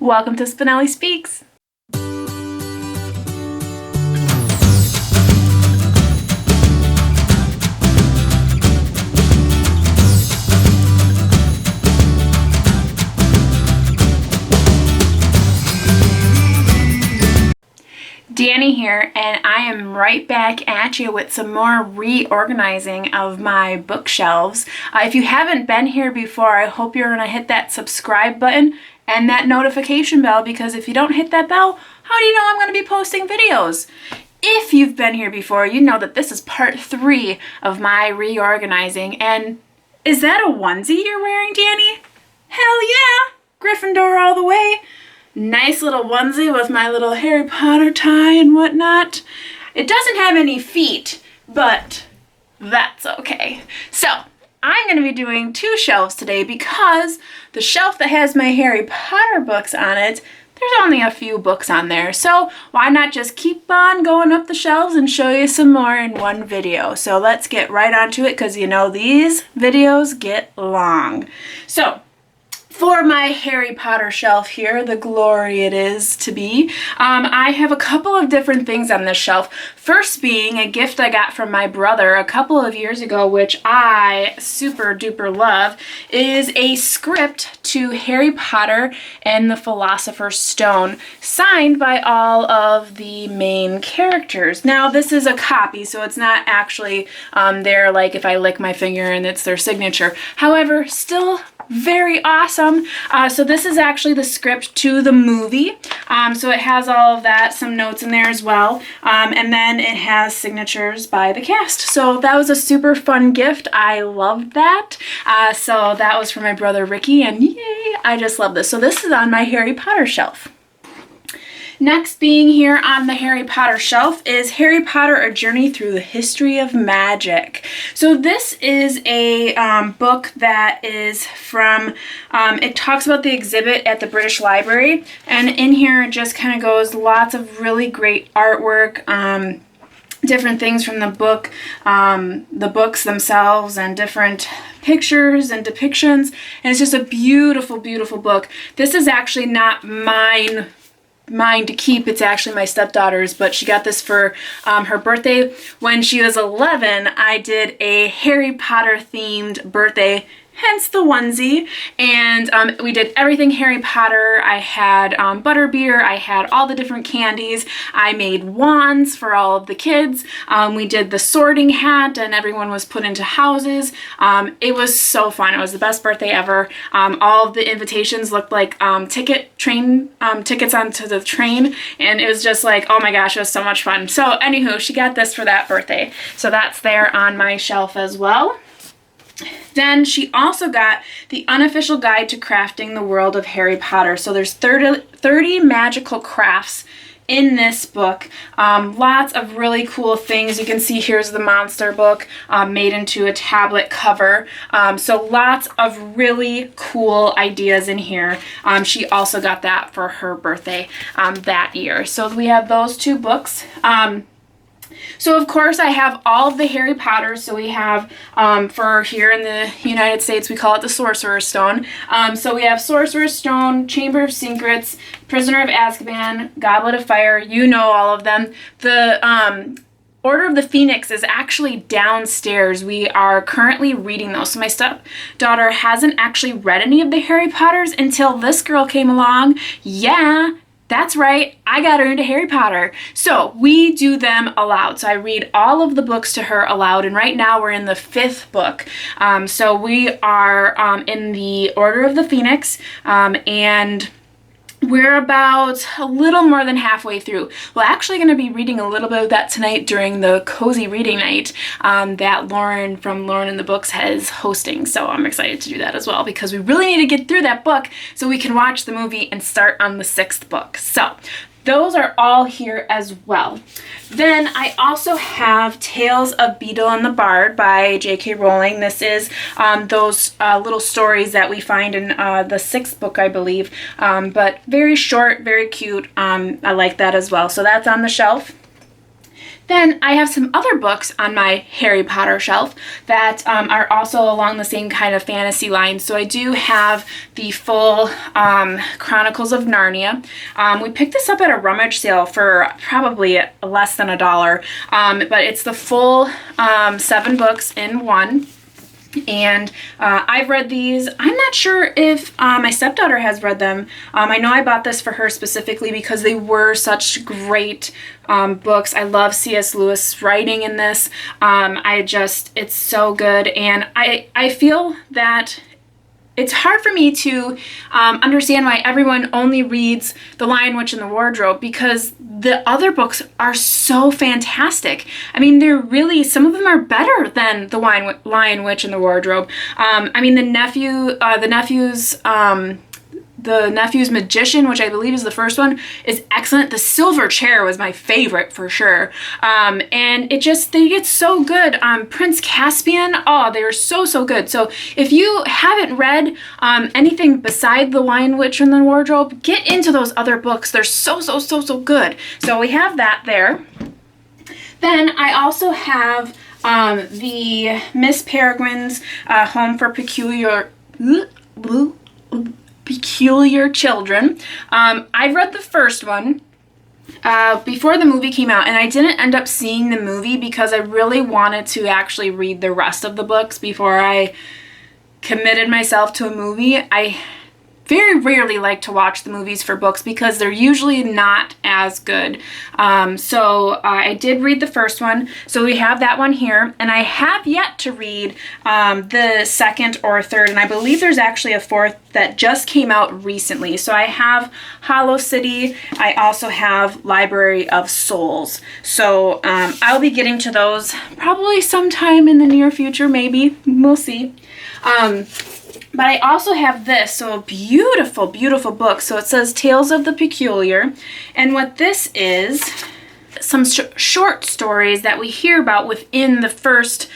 Welcome to Spenelli Speaks. Danny here, and I am right back at you with some more reorganizing of my bookshelves. If you haven't been here before, I hope you're going to hit that subscribe button and that notification bell, because if you don't hit that bell, how do you know I'm going to be posting videos? If you've been here before, you know that this is part 3 of my reorganizing. And is that a onesie you're wearing, Danny? Hell yeah! Gryffindor all the way. Nice little onesie with my little Harry Potter tie and whatnot. It doesn't have any feet, but that's okay. So I'm going to be doing 2 shelves today, because the shelf that has my Harry Potter books on it, there's only a few books on there. So why not just keep on going up the shelves and show you some more in one video? So let's get right onto it, because you know these videos get long. So for my Harry Potter shelf here, the glory it is to be, I have a couple of different things on this shelf. First being a gift I got from my brother a couple of years ago, which I super duper love, is a script to Harry Potter and the Philosopher's Stone, signed by all of the main characters. Now this is a copy, so it's not actually there like if I lick my finger and it's their signature. However, still very awesome. So this is actually the script to the movie. So it has all of that, some notes in there as well. And then it has signatures by the cast. So that was a super fun gift. I loved that. So that was for my brother Ricky, and yay, I just love this. So this is on my Harry Potter shelf. Next being here on the Harry Potter shelf is Harry Potter: A Journey Through the History of Magic. So this is a book that is from, it talks about the exhibit at the British Library, and in here it just kind of goes lots of really great artwork, different things from the books themselves, and different pictures and depictions, and it's just a beautiful, beautiful book. This is actually not mine to keep. It's actually my stepdaughter's, but she got this for her birthday. When she was 11, I did a Harry Potter themed birthday, hence the onesie, and we did everything Harry Potter. I had butterbeer, I had all the different candies, I made wands for all of the kids, we did the sorting hat, and everyone was put into houses. It was so fun. It was the best birthday ever. All of the invitations looked like tickets onto the train, and it was just like, oh my gosh, it was so much fun. So anywho, she got this for that birthday, so that's there on my shelf as well. Then she also got the Unofficial Guide to Crafting the World of Harry Potter. So there's 30 magical crafts in this book. Lots of really cool things. You can see here's the monster book made into a tablet cover. So lots of really cool ideas in here. She also got that for her birthday that year. So we have those 2 books. So of course I have all of the Harry Potters. So we have, for here in the United States, we call it the Sorcerer's Stone. So we have Sorcerer's Stone, Chamber of Secrets, Prisoner of Azkaban, Goblet of Fire, you know all of them. The Order of the Phoenix is actually downstairs. We are currently reading those. So my stepdaughter hasn't actually read any of the Harry Potters until this girl came along. Yeah, that's right, I got her into Harry Potter. So we do them aloud. So I read all of the books to her aloud, and right now we're in the 5th book. So we are in the Order of the Phoenix, and we're about a little more than halfway through. We're actually going to be reading a little bit of that tonight during the cozy reading night that Lauren from Lauren in the Books has hosting. So I'm excited to do that as well, because we really need to get through that book so we can watch the movie and start on the 6th book. So those are all here as well. Then I also have Tales of Beedle and the Bard by J.K. Rowling. This is those little stories that we find in the 6th book, I believe, but very short, very cute. I like that as well. So that's on the shelf. Then I have some other books on my Harry Potter shelf that are also along the same kind of fantasy line. So I do have the full Chronicles of Narnia. We picked this up at a rummage sale for probably less than $1, but it's the full 7 books in one. And I've read these. I'm not sure if my stepdaughter has read them. I know I bought this for her specifically because they were such great books. I love C.S. Lewis writing in this. It's so good. And I feel that it's hard for me to understand why everyone only reads The Lion, Witch, and the Wardrobe, because the other books are so fantastic. I mean, they're really, some of them are better than The Lion, Witch, and the Wardrobe. I mean, The Nephew's Magician, which I believe is the first one, is excellent. The Silver Chair was my favorite for sure. And they get so good. Prince Caspian, oh, they were so good. So if you haven't read anything beside The Lion, Witch, and the Wardrobe, get into those other books. They're so good. So we have that there. Then I also have the Miss Peregrines Home for Peculiar Children. I read the first one before the movie came out, and I didn't end up seeing the movie because I really wanted to actually read the rest of the books before I committed myself to a movie. I very rarely like to watch the movies for books because they're usually not as good. So I did read the first one. So we have that one here. And I have yet to read the second or third. And I believe there's actually a fourth that just came out recently. So I have Hollow City. I also have Library of Souls. So I'll be getting to those probably sometime in the near future, maybe. We'll see. But I also have this, so a beautiful book. So it says Tales of the Peculiar. And what this is, some short stories that we hear about within the first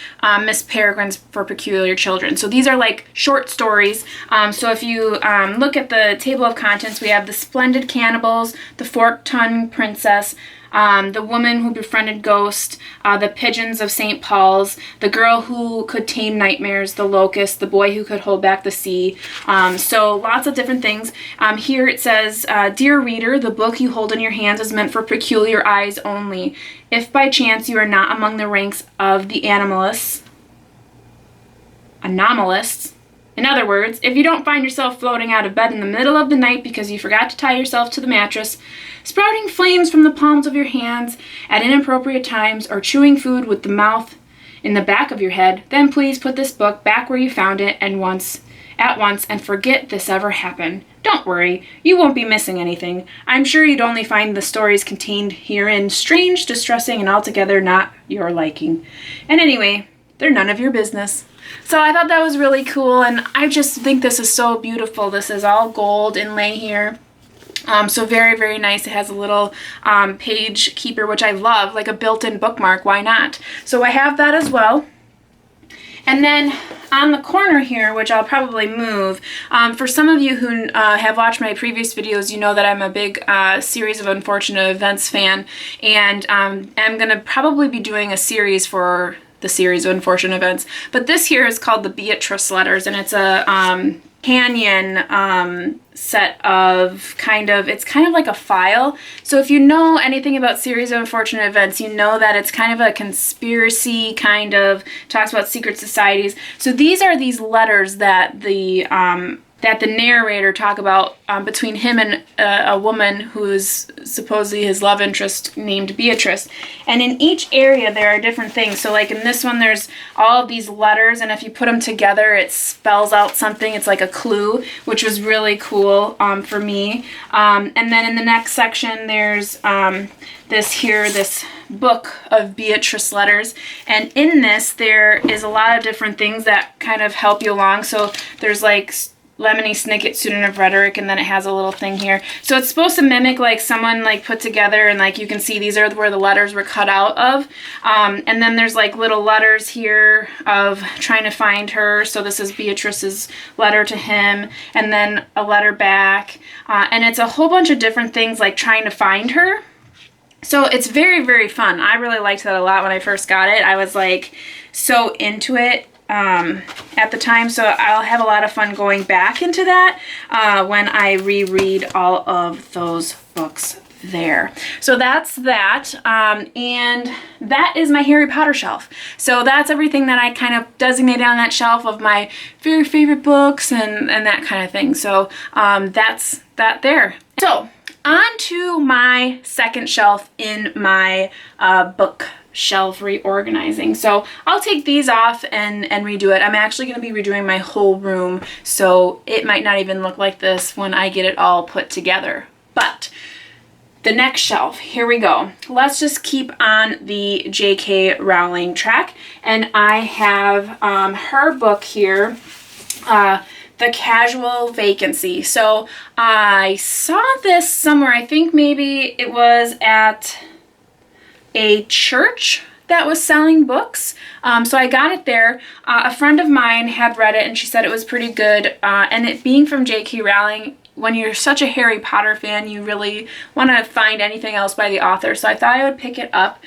Miss Peregrines for Peculiar Children. So these are like short stories. So if you look at the table of contents, we have The Splendid Cannibals, The Fork-Tongued Princess, The Woman Who Befriended Ghost, The Pigeons of St. Paul's, The Girl Who Could Tame Nightmares, The Locust, The Boy Who Could Hold Back the Sea. So lots of different things. Here it says, Dear reader, the book you hold in your hands is meant for peculiar eyes only. If by chance you are not among the ranks of the anomalists, in other words, if you don't find yourself floating out of bed in the middle of the night because you forgot to tie yourself to the mattress, sprouting flames from the palms of your hands at inappropriate times, or chewing food with the mouth in the back of your head, then please put this book back where you found it at once and forget this ever happened. Don't worry, you won't be missing anything. I'm sure you'd only find the stories contained herein strange, distressing, and altogether not your liking. And anyway, they're none of your business. So I thought that was really cool, and I just think this is so beautiful. This is all gold inlay here. So very nice. It has a little page keeper, which I love, like a built-in bookmark. Why not? So I have that as well. And then on the corner here, which I'll probably move, for some of you who have watched my previous videos, you know that I'm a big Series of Unfortunate Events fan, and I'm going to probably be doing a series for the Series of Unfortunate Events. But this here is called the Beatrice Letters, and it's a canyon set of it's kind of like a file. So if you know anything about Series of Unfortunate Events, you know that it's kind of a conspiracy, talks about secret societies. So these are these letters that the narrator talk about between him and a woman who is supposedly his love interest named Beatrice. And in each area there are different things. So like in this one there's all of these letters, and if you put them together it spells out something. It's like a clue, which was really cool for me. And then in the next section there's this book of Beatrice letters, and in this there is a lot of different things that kind of help you along. So there's like Lemony Snicket, Student of Rhetoric, and then it has a little thing here. So it's supposed to mimic like someone like put together, and like you can see these are where the letters were cut out of. And then there's like little letters here of trying to find her. So this is Beatrice's letter to him, and then a letter back. And it's a whole bunch of different things like trying to find her. So it's very, very fun. I really liked that a lot when I first got it. I was like so into it at the time. So I'll have a lot of fun going back into that when I reread all of those books there. So that's that. And that is my Harry Potter shelf. So that's everything that I kind of designated on that shelf of my very favorite books and that kind of thing. So that's that there. So on to my second shelf in my bookshelf reorganizing. So I'll take these off and redo it. I'm actually going to be redoing my whole room, so it might not even look like this when I get it all put together. But the next shelf, here we go. Let's just keep on the J.K. Rowling track. And I have her book here, The Casual Vacancy. So I saw this somewhere. I think maybe it was at a church that was selling books. So I got it there. A friend of mine had read it and she said it was pretty good. And it being from J.K. Rowling, when you're such a Harry Potter fan, you really want to find anything else by the author. So I thought I would pick it up.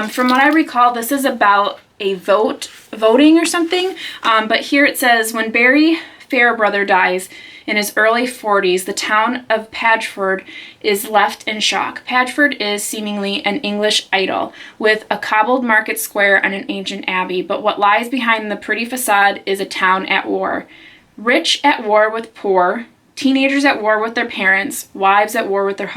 From what I recall, this is about a voting or something. But here it says, when Barry Fairbrother dies in his early 40s, the town of Padford is left in shock. Padford is seemingly an English idyll, with a cobbled market square and an ancient abbey, but what lies behind the pretty facade is a town at war. Rich at war with poor, teenagers at war with their parents, wives at war with their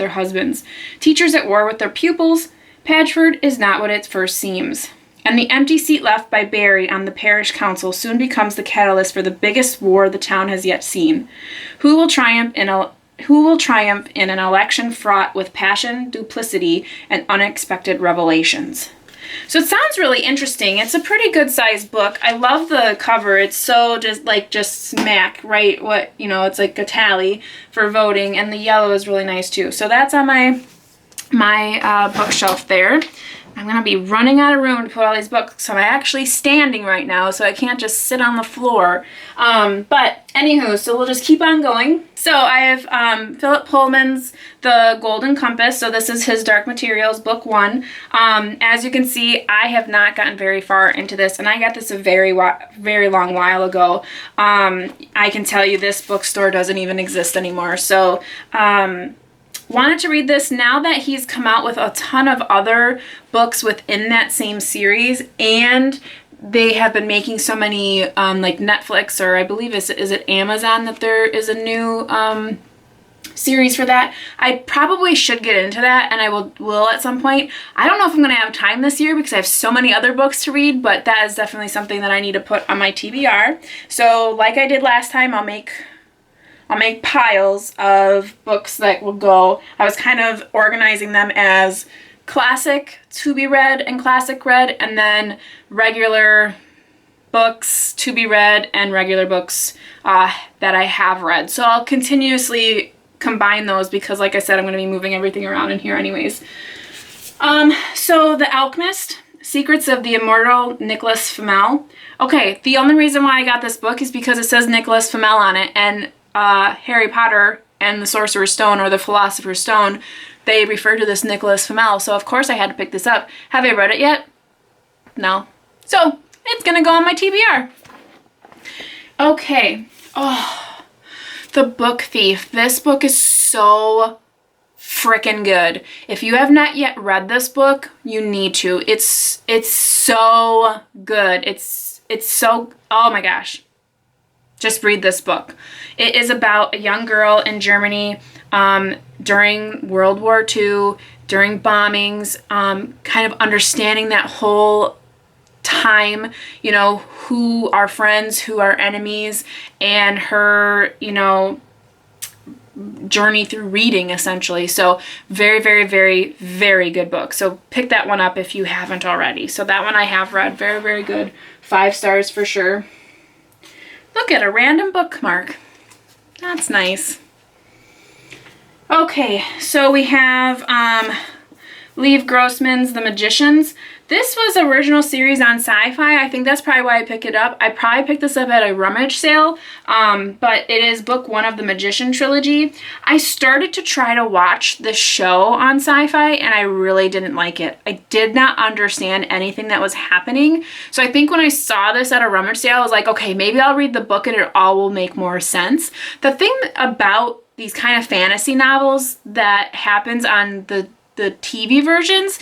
husbands, teachers at war with their pupils. Padford is not what it first seems. And the empty seat left by Barry on the parish council soon becomes the catalyst for the biggest war the town has yet seen. Who will triumph in an election fraught with passion, duplicity, and unexpected revelations? So it sounds really interesting. It's a pretty good sized book. I love the cover. It's so just smack, right? It's like a tally for voting, and the yellow is really nice too. So that's on my bookshelf there. I'm going to be running out of room to put all these books. So I'm actually standing right now, so I can't just sit on the floor. But anywho, so we'll just keep on going. So I have Philip Pullman's The Golden Compass. So this is his Dark Materials, book 1. As you can see, I have not gotten very far into this, and I got this a very long while ago. I can tell you this bookstore doesn't even exist anymore. So wanted to read this now that he's come out with a ton of other books within that same series, and they have been making so many like Netflix, or I believe is it Amazon, that there is a new series for that. I probably should get into that, and I will at some point. I don't know if I'm going to have time this year because I have so many other books to read, but that is definitely something that I need to put on my TBR. So like I did last time, I'll make piles of books that will go. I was kind of organizing them as classic to be read and classic read, and then regular books to be read and regular books that I have read. So I'll continuously combine those because, like I said, I'm going to be moving everything around in here anyways. So The Alchemist, Secrets of the Immortal Nicholas Flamel. Okay, the only reason why I got this book is because it says Nicholas Flamel on it, and Harry Potter and the Sorcerer's Stone, or the Philosopher's Stone, they refer to this Nicholas Flamel, so of course I had to pick this up. Have I read it yet? No. So, it's gonna go on my TBR. Okay. Oh, The Book Thief. This book is so freaking good. If you have not yet read this book, you need to. It's so good. It's so, oh my gosh. Just read this book. It is about a young girl in Germany during World War II, during bombings, kind of understanding that whole time, who are friends, who are enemies, and her, journey through reading, essentially. So very, very, very, very good book. So pick that one up if you haven't already. So that one I have read. Very, very good. 5 stars for sure. Look at a random bookmark. That's nice. Okay, so we have Lev Grossman's The Magicians. This was original series on Sci-Fi. I think that's probably why I picked it up. I probably picked this up at a rummage sale, but it is book 1 of the Magician trilogy. I started to try to watch the show on Sci-Fi, and I really didn't like it. I did not understand anything that was happening. So I think when I saw this at a rummage sale, I was like, okay, maybe I'll read the book and it all will make more sense. The thing about these kind of fantasy novels that happens on the TV versions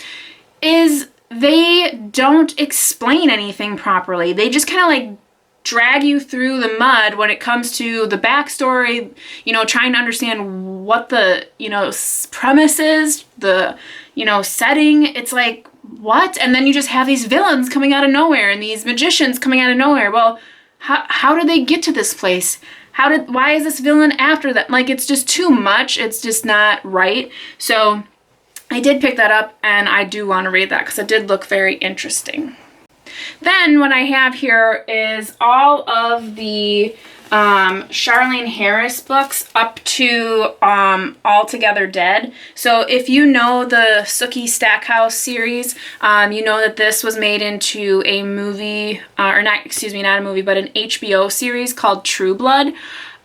is they don't explain anything properly. They just kind of like drag you through the mud when it comes to the backstory, you know, trying to understand what the, you know, premise is, the, you know, setting. It's like, what? And then you just have these villains coming out of nowhere and these magicians coming out of nowhere. Well, how did they get to this place? Why is this villain after that? Like, it's just too much. It's just not right. So I did pick that up, and I do want to read that because it did look very interesting. Then what I have here is all of the Charlene Harris books up to Altogether Dead. So if you know the Sookie Stackhouse series, you know that this was made into a movie, or not, excuse me, not a movie, but an HBO series called True Blood.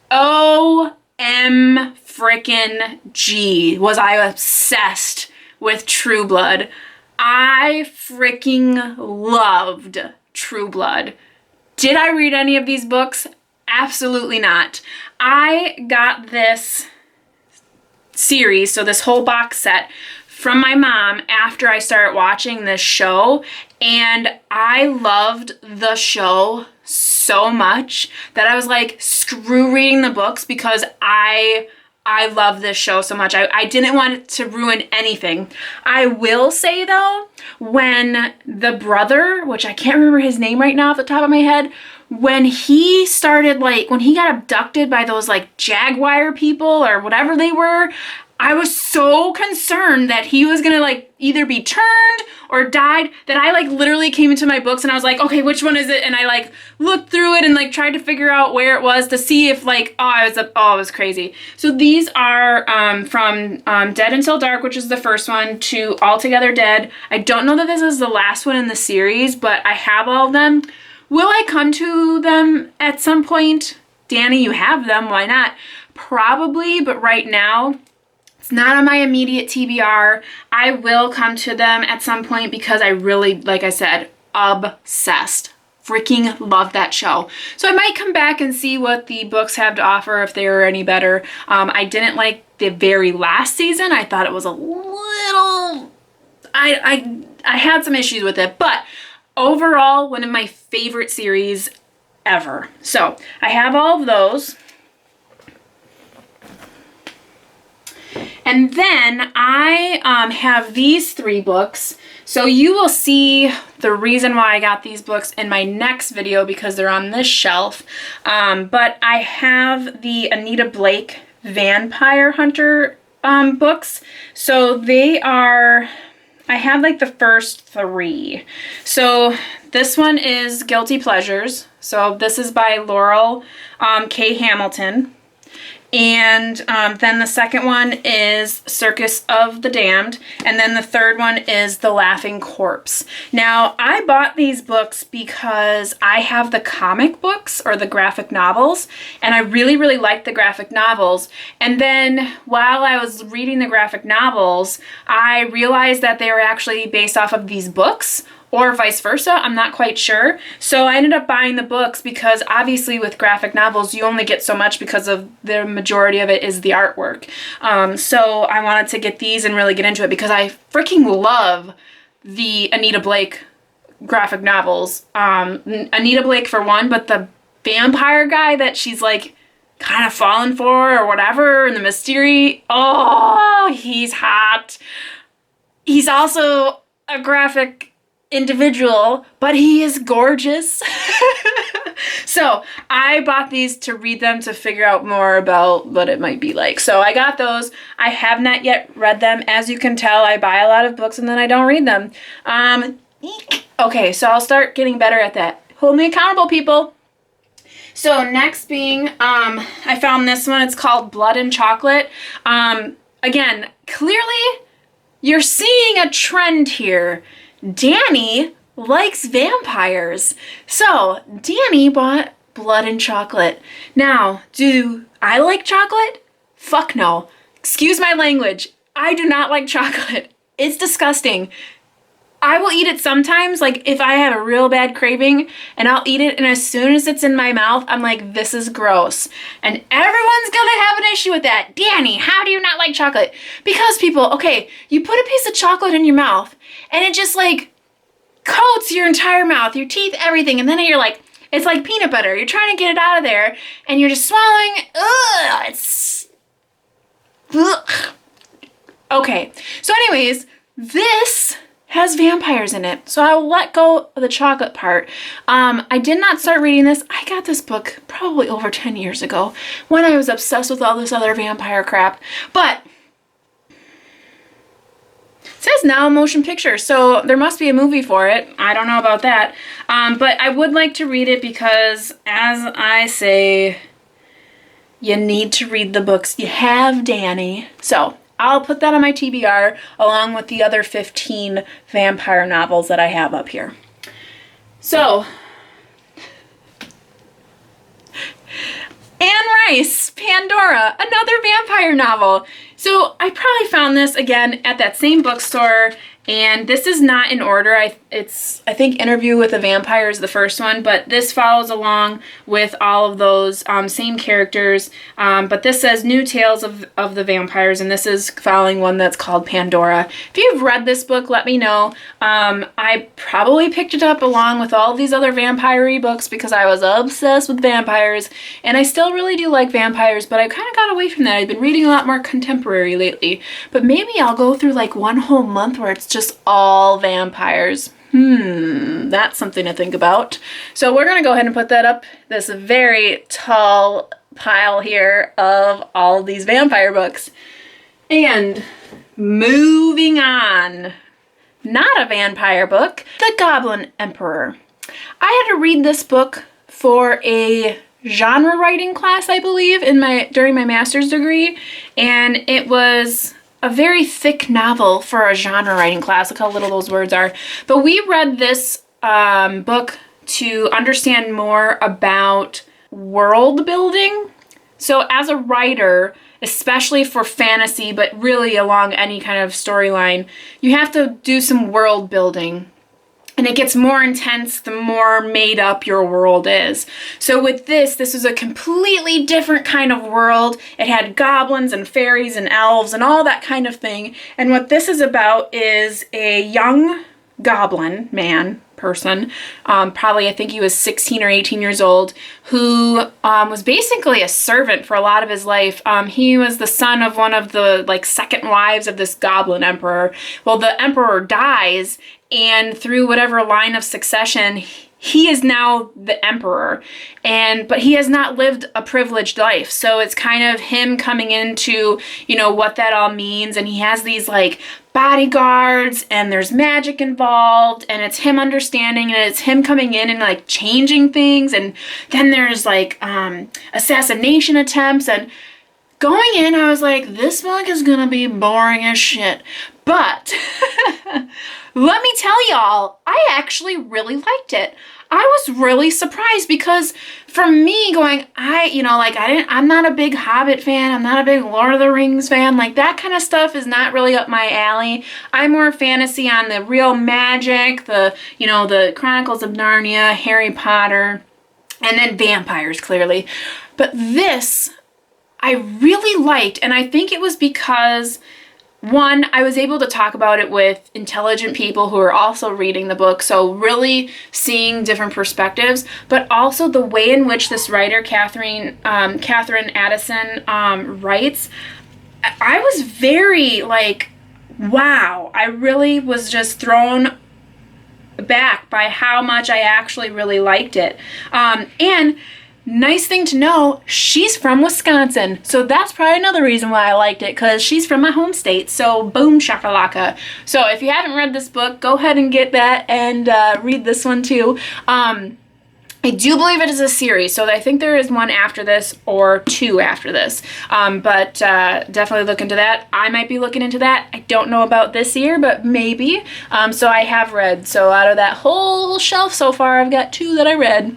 O-M frickin' G, was I obsessed with True Blood. I freaking loved True Blood. Did I read any of these books? Absolutely not. I got this series, so this whole box set, from my mom after I started watching this show, and I loved the show so much that I was like, screw reading the books because I love this show so much. I didn't want it to ruin anything. I will say, though, when the brother, which I can't remember his name right now off the top of my head, when he started, like, when he got abducted by those, like, jaguar people or whatever they were, I was so concerned that he was gonna, like, either be turned or died that I, like, literally came into my books and I was like, okay, which one is it? And I, like, looked through it and, like, tried to figure out where it was to see if, like, it was crazy. So these are from Dead Until Dark, which is the first one, to Altogether Dead. I don't know that this is the last one in the series, but I have all of them. Will I come to them at some point? Danny, you have them. Why not? Probably, but right now, it's not on my immediate TBR. I will come to them at some point because I really, like I said, obsessed. Freaking love that show. So I might come back and see what the books have to offer, if they are any better. I didn't like the very last season. I thought it was a little... I had some issues with it, but overall, one of my favorite series ever. So I have all of those. And then I have these 3 books. So you will see the reason why I got these books in my next video because they're on this shelf. But I have the Anita Blake Vampire Hunter books. So they are, I have like the first 3. So this one is Guilty Pleasures. So this is by Laurel K. Hamilton. And then the second one is Circus of the Damned. And then the third one is The Laughing Corpse. Now, I bought these books because I have the comic books or the graphic novels. And I really, really liked the graphic novels. And then while I was reading the graphic novels, I realized that they were actually based off of these books. Or vice versa, I'm not quite sure. So I ended up buying the books because obviously with graphic novels, you only get so much because of the majority of it is the artwork. So I wanted to get these and really get into it because I freaking love the Anita Blake graphic novels. Anita Blake for one, but the vampire guy that she's like kind of fallen for or whatever, and the mystery, oh, he's hot. He's also a graphic individual, but he is gorgeous. So I bought these to read them to figure out more about what it might be like. So I got those. I have not yet read them. As you can tell, I buy a lot of books and then I don't read them. Okay, so I'll start getting better at that. Hold me accountable, people. So next being, I found this one. It's called Blood and Chocolate. Again, clearly you're seeing a trend here. Danny likes vampires. So Danny bought Blood and Chocolate. Now, do I like chocolate? Fuck no. Excuse my language. I do not like chocolate. It's disgusting. I will eat it sometimes, like if I have a real bad craving, and I'll eat it, and as soon as it's in my mouth, I'm like, this is gross. And everyone's gonna have an issue with that. Danny, how do you not like chocolate? Because people, okay, you put a piece of chocolate in your mouth, and it just like coats your entire mouth, your teeth, everything, and then you're like, it's like peanut butter. You're trying to get it out of there, and you're just swallowing. Ugh, it's... Ugh. Okay, so anyways, this has vampires in it, so I'll let go of the chocolate part. I did not start reading this. I got this book probably over 10 years ago when I was obsessed with all this other vampire crap, but it says now a motion picture, so there must be a movie for it. I don't know about that, but I would like to read it because, as I say, you need to read the books. You have Danny, so I'll put that on my TBR along with the other 15 vampire novels that I have up here. So, Anne Rice, Pandora, another vampire novel. So I probably found this again at that same bookstore, and this is not in order. I think Interview with a Vampire is the first one, but this follows along with all of those same characters. But this says New Tales of the Vampires, and this is following one that's called Pandora. If you've read this book, let me know. I probably picked it up along with all of these other vampire-y books because I was obsessed with vampires, and I still really do like vampires, but I kind of got away from that. I've been reading a lot more contemporary lately, but maybe I'll go through like one whole month where it's just all vampires. That's something to think about. So we're gonna go ahead and put that up, this very tall pile here of all of these vampire books. And moving on, not a vampire book, The Goblin Emperor. I had to read this book for a genre writing class, I believe, during my master's degree, and it was a very thick novel for a genre writing class. Look how little those words are. But we read this book to understand more about world building. So as a writer, especially for fantasy, but really along any kind of storyline, you have to do some world building. And it gets more intense the more made up your world is. So with this was a completely different kind of world. It had goblins and fairies and elves and all that kind of thing. And what this is about is a young goblin person, probably I think he was 16 or 18 years old, who was basically a servant for a lot of his life. He was the son of one of the second wives of this goblin emperor. Well, the emperor dies, and through whatever line of succession, he is now the emperor, but he has not lived a privileged life. So it's kind of him coming into, what that all means. And he has these bodyguards, and there's magic involved, and it's him understanding, and it's him coming in and changing things. And then there's assassination attempts, and going in, I was like, this book is gonna be boring as shit. But let me tell y'all, I actually really liked it. I was really surprised because for me I'm not a big Hobbit fan. I'm not a big Lord of the Rings fan. That kind of stuff is not really up my alley. I'm more fantasy on the real magic, the Chronicles of Narnia, Harry Potter, and then vampires, clearly. But this, I really liked, and I think it was because, one, I was able to talk about it with intelligent people who are also reading the book, so really seeing different perspectives, but also the way in which this writer, Catherine Addison, writes. I was very wow. I really was just thrown back by how much I actually really liked it. And nice thing to know, she's from Wisconsin. So that's probably another reason why I liked it, because she's from my home state. So boom shakalaka. So if you haven't read this book, go ahead and get that and read this one too. I do believe it is a series, so I think there is one after this or two after this, but definitely look into that. I might be looking into that. I don't know about this year, but maybe. So I have read. So out of that whole shelf so far, I've got 2 that I read.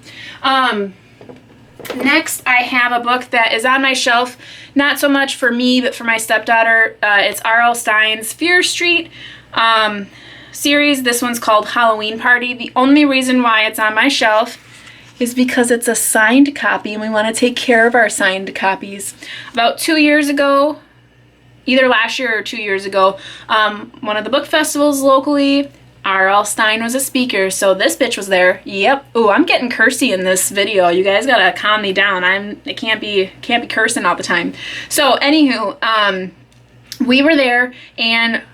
Next, I have a book that is on my shelf, not so much for me, but for my stepdaughter. It's R.L. Stine's Fear Street series. This one's called Halloween Party. The only reason why it's on my shelf is because it's a signed copy, and we want to take care of our signed copies. About 2 years ago, either last year or 2 years ago, one of the book festivals locally, R.L. Stine was a speaker, so this bitch was there. Yep. Ooh, I'm getting cursy in this video. You guys gotta calm me down. I can't be cursing all the time. So anywho, we were there, and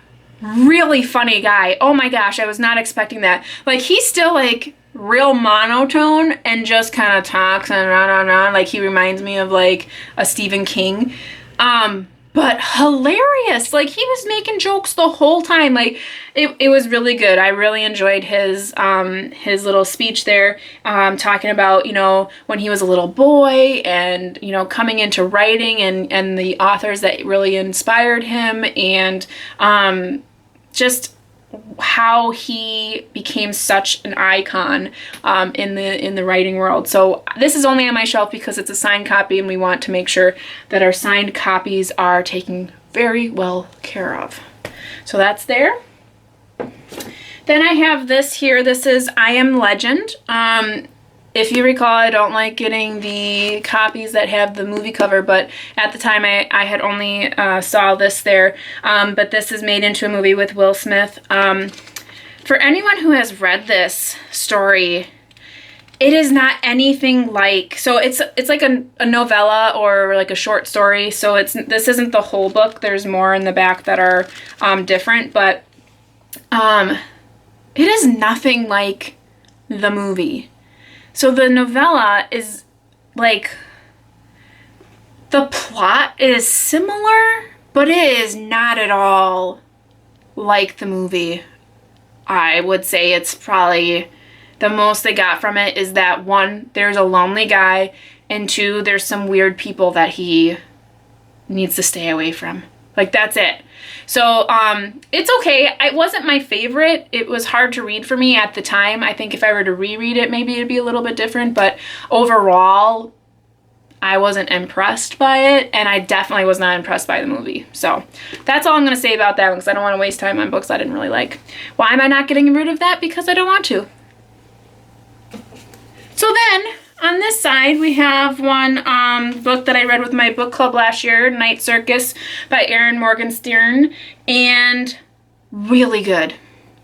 really funny guy. Oh my gosh, I was not expecting that. Like, he's still like real monotone and just kind of talks and on. Like, he reminds me of like a Stephen King. But hilarious. Like, he was making jokes the whole time. Like, it was really good. I really enjoyed his little speech there, talking about, you know, when he was a little boy and, you know, coming into writing and the authors that really inspired him, and just how he became such an icon in the writing world. So this is only on my shelf because it's a signed copy, and we want to make sure that our signed copies are taken very well care of. So that's there. Then I have this here. This is I Am Legend. If you recall, I don't like getting the copies that have the movie cover, but at the time I had only saw this there. But this is made into a movie with Will Smith. For anyone who has read this story, it is not anything like, so it's like a novella or like a short story. So this isn't the whole book. There's more in the back that are different, but it is nothing like the movie. So the novella is like, the plot is similar, but it is not at all like the movie. I would say it's probably the most they got from it is that, 1, there's a lonely guy, and 2, there's some weird people that he needs to stay away from. Like, that's it. So, it's okay. It wasn't my favorite. It was hard to read for me at the time. I think if I were to reread it, maybe it'd be a little bit different, but overall, I wasn't impressed by it, and I definitely was not impressed by the movie. So, that's all I'm going to say about that one, because I don't want to waste time on books I didn't really like. Why am I not getting rid of that? Because I don't want to. So then, on this side, we have one book that I read with my book club last year, Night Circus by Erin Morgenstern, and really good.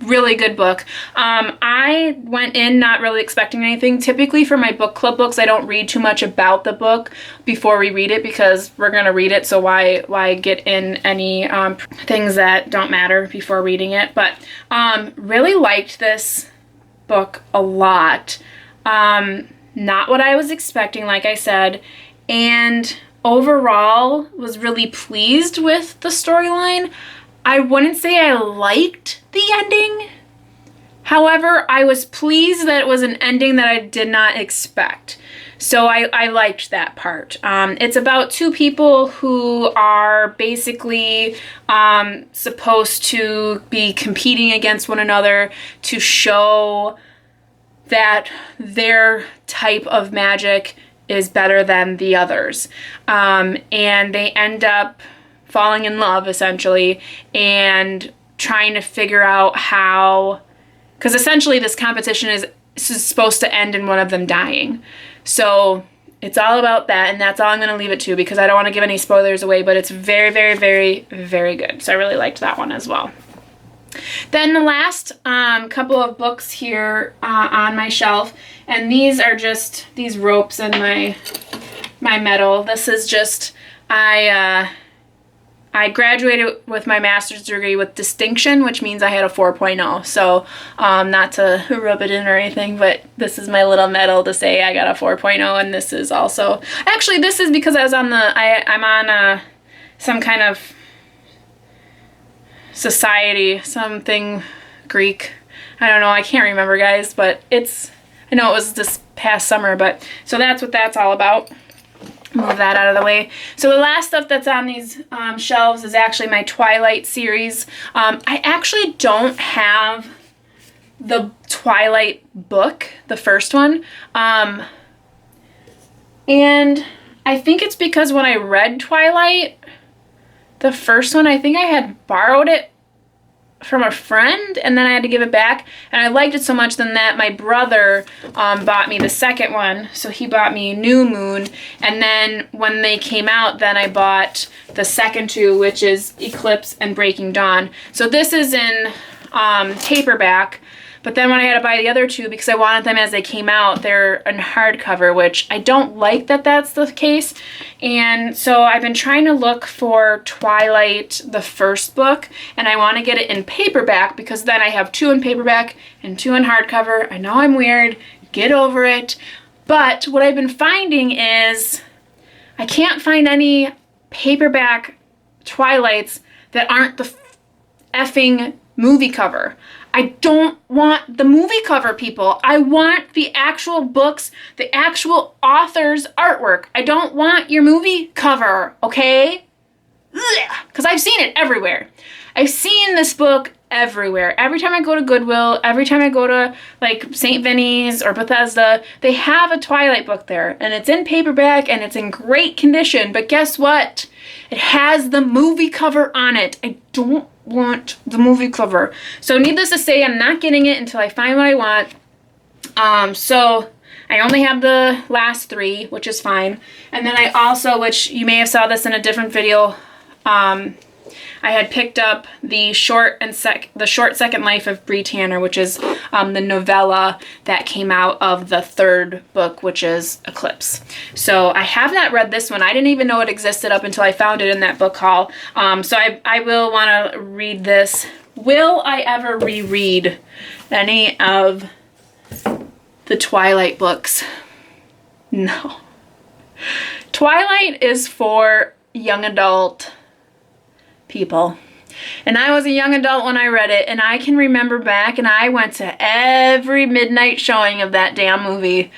Really good book. I went in not really expecting anything. Typically for my book club books, I don't read too much about the book before we read it, because we're going to read it, so why get in any things that don't matter before reading it. But really liked this book a lot. Not what I was expecting, like I said, and overall was really pleased with the storyline. I wouldn't say I liked the ending. However, I was pleased that it was an ending that I did not expect. So I liked that part. It's about 2 people who are basically supposed to be competing against one another to show that their type of magic is better than the others. And they end up falling in love, essentially, and trying to figure out how, because essentially this competition is supposed to end in one of them dying. So it's all about that, and that's all I'm going to leave it to, because I don't want to give any spoilers away, but it's very, very, very, very good. So I really liked that one as well. Then the last couple of books here on my shelf, and these are just these ropes and my medal. This is just, I graduated with my master's degree with distinction, which means I had a 4.0. So not to rub it in or anything, but this is my little medal to say I got a 4.0, and this is also, actually this is because I was on I'm on some kind of society, something Greek. I don't know, I can't remember, guys, but I know it was this past summer, but so that's what that's all about. Move that out of the way. So the last stuff that's on these shelves is actually my Twilight series. I actually don't have the Twilight book, the first one. And I think it's because when I read Twilight, the first one, I think I had borrowed it from a friend and then I had to give it back, and I liked it so much then that my brother bought me the second one. So he bought me New Moon, and then when they came out, then I bought the second two, which is Eclipse and Breaking Dawn. So this is in paperback, but then when I had to buy the other two because I wanted them as they came out, they're in hardcover, which I don't like that that's the case. And so I've been trying to look for Twilight, the first book, and I want to get it in paperback because then I have two in paperback and two in hardcover. I know I'm weird, get over it. But what I've been finding is I can't find any paperback Twilights that aren't the effing movie cover. I don't want the movie cover, people. I want the actual books, the actual author's artwork. I don't want your movie cover, okay? Because I've seen it everywhere. I've seen this book everywhere. Every time I go to Goodwill, every time I go to like St. Vinny's or Bethesda, they have a Twilight book there. And it's in paperback and it's in great condition. But guess what? It has the movie cover on it. I don't want the movie cover. So needless to say, I'm not getting it until I find what I want. So I only have the last three, which is fine. And then I also, which you may have saw this in a different video, I had picked up the short second life of Bree Tanner, which is the novella that came out of the third book, which is Eclipse. So I have not read this one. I didn't even know it existed up until I found it in that book haul. So I will want to read this. Will I ever reread any of the Twilight books? No. Twilight is for young adult people. And I was a young adult when I read it, and I can remember back, and I went to every midnight showing of that damn movie.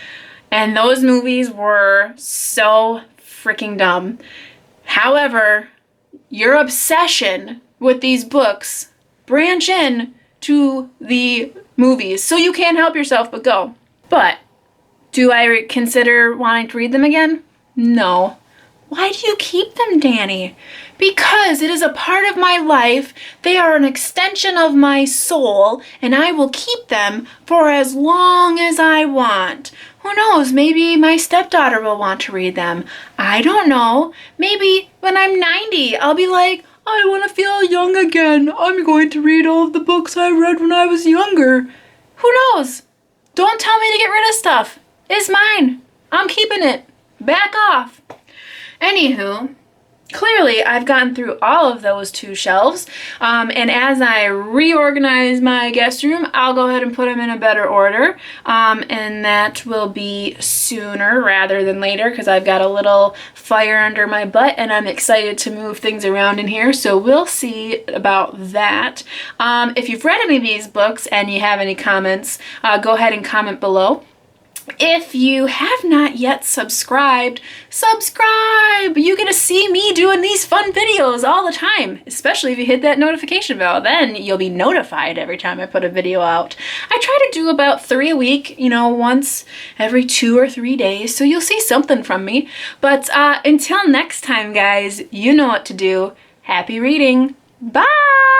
And those movies were so freaking dumb. However, your obsession with these books branch in to the movies, so you can't help yourself but go. But do I consider wanting to read them again? No. Why do you keep them, Danny? Because it is a part of my life. They are an extension of my soul, and I will keep them for as long as I want. Who knows, maybe my stepdaughter will want to read them. I don't know. Maybe when I'm 90, I'll be like, I want to feel young again. I'm going to read all of the books I read when I was younger. Who knows? Don't tell me to get rid of stuff. It's mine. I'm keeping it. Back off. Anywho, clearly I've gotten through all of those two shelves, and as I reorganize my guest room, I'll go ahead and put them in a better order, and that will be sooner rather than later because I've got a little fire under my butt and I'm excited to move things around in here, so we'll see about that. If you've read any of these books and you have any comments, go ahead and comment below. If you have not yet subscribed, subscribe! You get to see me doing these fun videos all the time, especially if you hit that notification bell. Then you'll be notified every time I put a video out. I try to do about 3 a week, once every 2 or 3 days, so you'll see something from me. But until next time, guys, you know what to do. Happy reading! Bye!